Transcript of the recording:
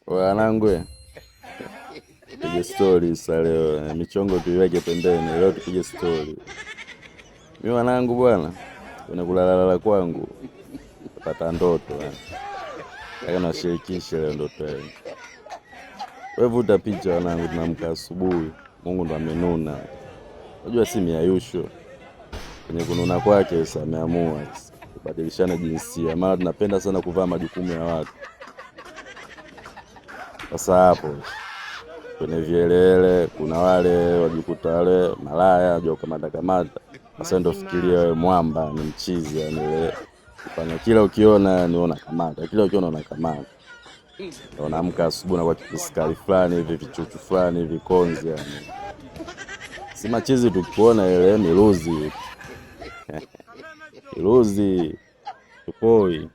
Wanangu, tupige story sasa leo. Michongo tuiweke pembeni, leo tupige story. Mimi wanangu bwana, kuna kulalala kwangu napata ndoto nataka nashirikishe leo ndoto yangu. Wewe vuta picha wanangu, tunaamka asubuhi, Mungu ndo amenuna. Unajua si miayusho. Kwenye kununa kwake sasa ameamua kubadilishana jinsia. Maana tunapenda sana kuvaa majukumu ya watu. Sasa hapo kwenye vielele kuna wale wajikuta wale malaya wajua kamata. Sasa ndio fikiria wewe mwamba ni mchizi, yani ile kufanya kila ukiona niona kamata, kila ukiona unakamata. Unaamka asubuhi na kwa kipiskali fulani hivi vichuchu fulani hivi konzi, yani si machizi tukiona ile miluzi miluzi tupoi